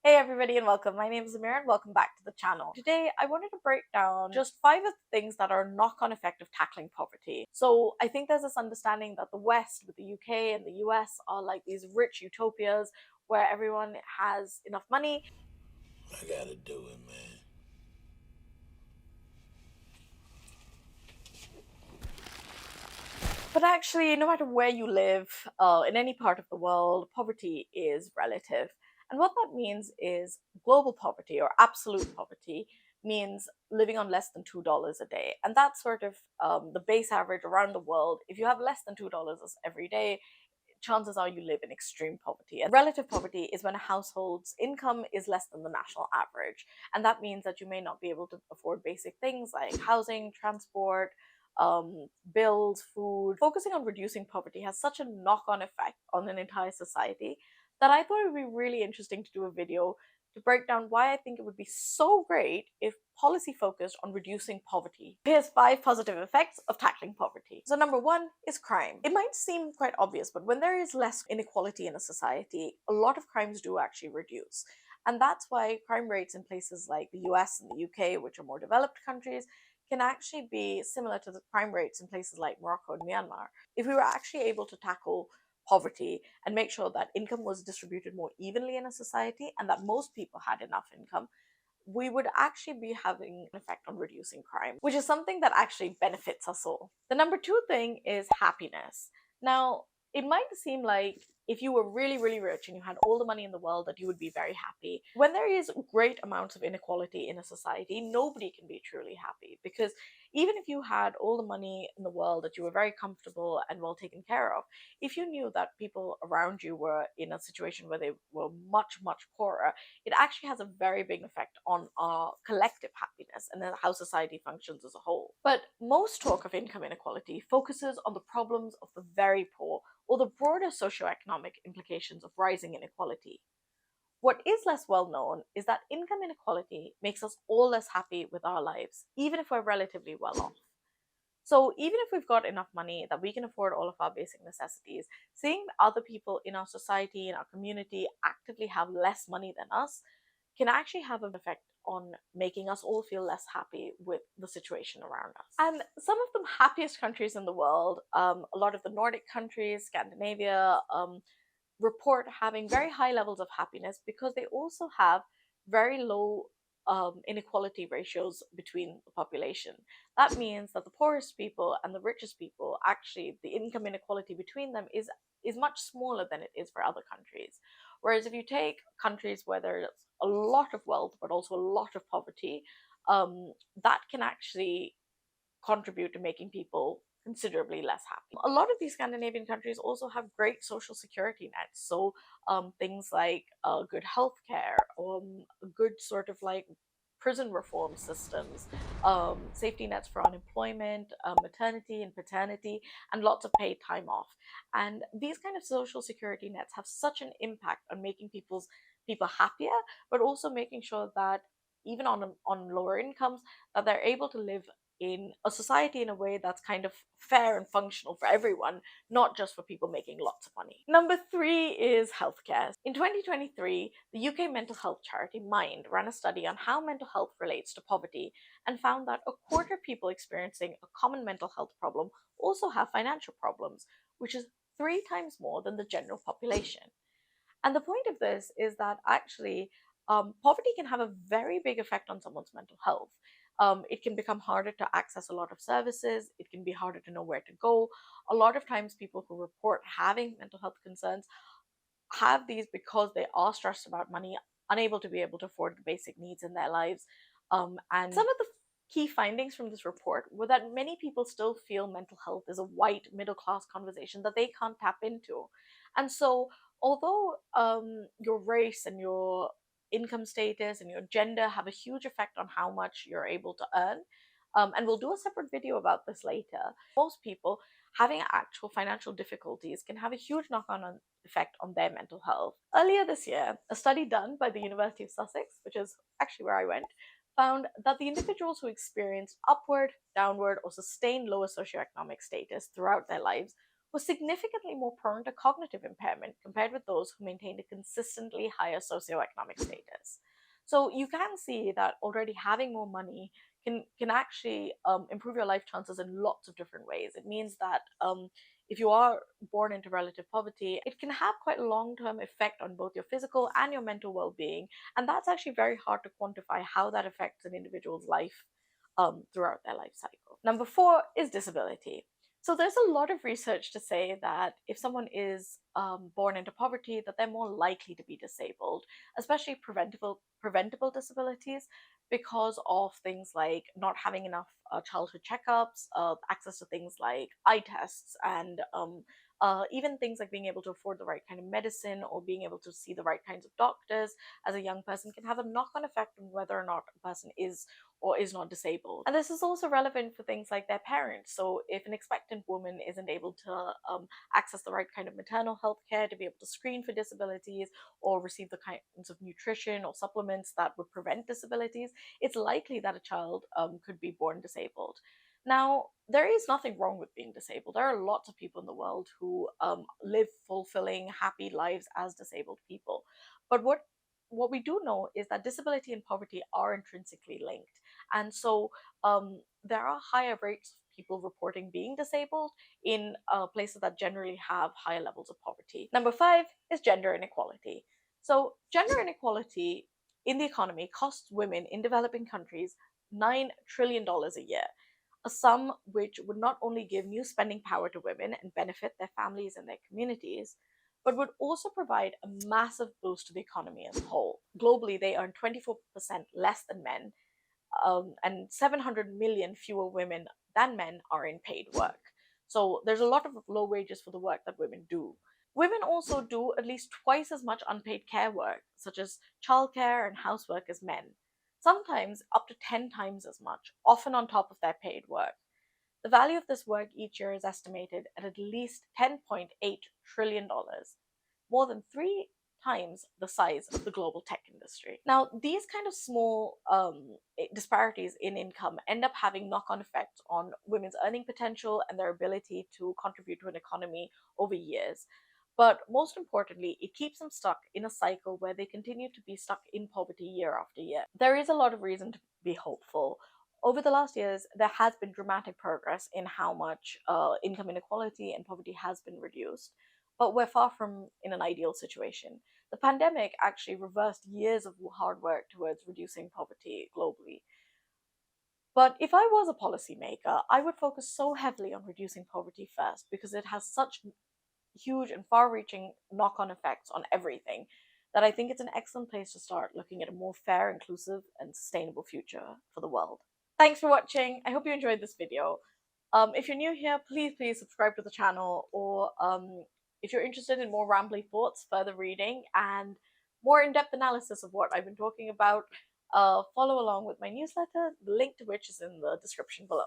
Hey everybody and welcome. My name is Amir and welcome back to the channel. Today I wanted to break down just 5 of the things that are knock-on effect of tackling poverty. So I think there's this understanding that the West with the UK and the US are like these rich utopias where everyone has enough money. I gotta do it, man. But actually, no matter where you live, in any part of the world, poverty is relative. And what that means is global poverty or absolute poverty means living on less than $2 a day. And that's sort of the base average around the world. If you have less than $2 every day, chances are you live in extreme poverty. And relative poverty is when a household's income is less than the national average. And that means that you may not be able to afford basic things like housing, transport, bills, food. Focusing on reducing poverty has such a knock on effect on an entire society that I thought it would be really interesting to do a video to break down why I think it would be so great if policy focused on reducing poverty. Here's 5 positive effects of tackling poverty. So, number 1 is crime. It might seem quite obvious, but when there is less inequality in a society, a lot of crimes do actually reduce. And that's why crime rates in places like the US and the UK, which are more developed countries, can actually be similar to the crime rates in places like Morocco and Myanmar. If we were actually able to tackle poverty and make sure that income was distributed more evenly in a society and that most people had enough income, we would actually be having an effect on reducing crime, which is something that actually benefits us all. The number 2 thing is happiness. Now, it might seem like if you were really, really rich and you had all the money in the world, that you would be very happy. When there is great amounts of inequality in a society, nobody can be truly happy because even if you had all the money in the world, that you were very comfortable and well taken care of, if you knew that people around you were in a situation where they were much, much poorer, it actually has a very big effect on our collective happiness and then how society functions as a whole. But most talk of income inequality focuses on the problems of the very poor or the broader socioeconomic implications of rising inequality. What is less well known is that income inequality makes us all less happy with our lives, even if we're relatively well off. So, even if we've got enough money that we can afford all of our basic necessities, seeing other people in our society, in our community, actively have less money than us can actually have an effect on making us all feel less happy with the situation around us. And some of the happiest countries in the world, a lot of the Nordic countries, Scandinavia, report having very high levels of happiness because they also have very low inequality ratios between the population. That means that the poorest people and the richest people, actually, the income inequality between them is much smaller than it is for other countries. Whereas if you take countries where there's a lot of wealth but also a lot of poverty, that can actually contribute to making people considerably less happy. A lot of these Scandinavian countries also have great social security nets. So things like good healthcare, good sort of like prison reform systems, safety nets for unemployment, maternity and paternity, and lots of paid time off. And these kind of social security nets have such an impact on making people happier, but also making sure that even on lower incomes, that they're able to live in a society in a way that's kind of fair and functional for everyone, not just for people making lots of money. Number 3 is healthcare. In 2023, the UK mental health charity Mind ran a study on how mental health relates to poverty and found that a quarter of people experiencing a common mental health problem also have financial problems, which is 3 times more than the general population. And the point of this is that actually, poverty can have a very big effect on someone's mental health. It can become harder to access a lot of services. It can be harder to know where to go. A lot of times, people who report having mental health concerns have these because they are stressed about money, unable to be able to afford the basic needs in their lives. And some of the key findings from this report were that many people still feel mental health is a white middle class conversation that they can't tap into. And so, although your race and your income status and your gender have a huge effect on how much you're able to earn, and we'll do a separate video about this later, most people having actual financial difficulties can have a huge knock on effect on their mental health. Earlier this year, a study done by the University of Sussex, which is actually where I went, found that the individuals who experienced upward, downward, or sustained lower socioeconomic status throughout their lives were significantly more prone to cognitive impairment compared with those who maintained a consistently higher socioeconomic status. So you can see that already having more money can actually improve your life chances in lots of different ways. It means that if you are born into relative poverty, it can have quite a long-term effect on both your physical and your mental well-being, and that's actually very hard to quantify how that affects an individual's life throughout their life cycle. Number four is disability. So there's a lot of research to say that if someone is born into poverty, that they're more likely to be disabled, especially preventable disabilities, because of things like not having enough childhood checkups, access to things like eye tests, and even things like being able to afford the right kind of medicine or being able to see the right kinds of doctors as a young person can have a knock-on effect on whether or not a person is or is not disabled. And this is also relevant for things like their parents. So if an expectant woman isn't able to access the right kind of maternal health care to be able to screen for disabilities or receive the kinds of nutrition or supplements that would prevent disabilities, it's likely that a child could be born disabled. Now, there is nothing wrong with being disabled. There are lots of people in the world who live fulfilling, happy lives as disabled people. But what we do know is that disability and poverty are intrinsically linked. And so there are higher rates of people reporting being disabled in places that generally have higher levels of poverty. Number five is gender inequality. So, gender inequality in the economy costs women in developing countries $9 trillion a year, a sum which would not only give new spending power to women and benefit their families and their communities, but would also provide a massive boost to the economy as a whole. Globally, they earn 24% less than men, and 700 million fewer women than men are in paid work. So there's a lot of low wages for the work that women do. Women also do at least twice as much unpaid care work, such as childcare and housework, as men, sometimes up to 10 times as much, often on top of their paid work. The value of this work each year is estimated at least $10.8 trillion, more than 3 times the size of the global tech industry. Now, these kind of small disparities in income end up having knock on effects on women's earning potential and their ability to contribute to an economy over years. But most importantly, it keeps them stuck in a cycle where they continue to be stuck in poverty year after year. There is a lot of reason to be hopeful. Over the last years, there has been dramatic progress in how much income inequality and poverty has been reduced, but we're far from in an ideal situation. The pandemic actually reversed years of hard work towards reducing poverty globally. But if I was a policymaker, I would focus so heavily on reducing poverty first because it has such huge and far reaching knock on effects on everything that I think it's an excellent place to start looking at a more fair, inclusive, and sustainable future for the world. Thanks for watching. I hope you enjoyed this video. If you're new here, please subscribe to the channel, or if you're interested in more rambly thoughts, further reading, and more in-depth analysis of what I've been talking about, follow along with my newsletter, the link to which is in the description below.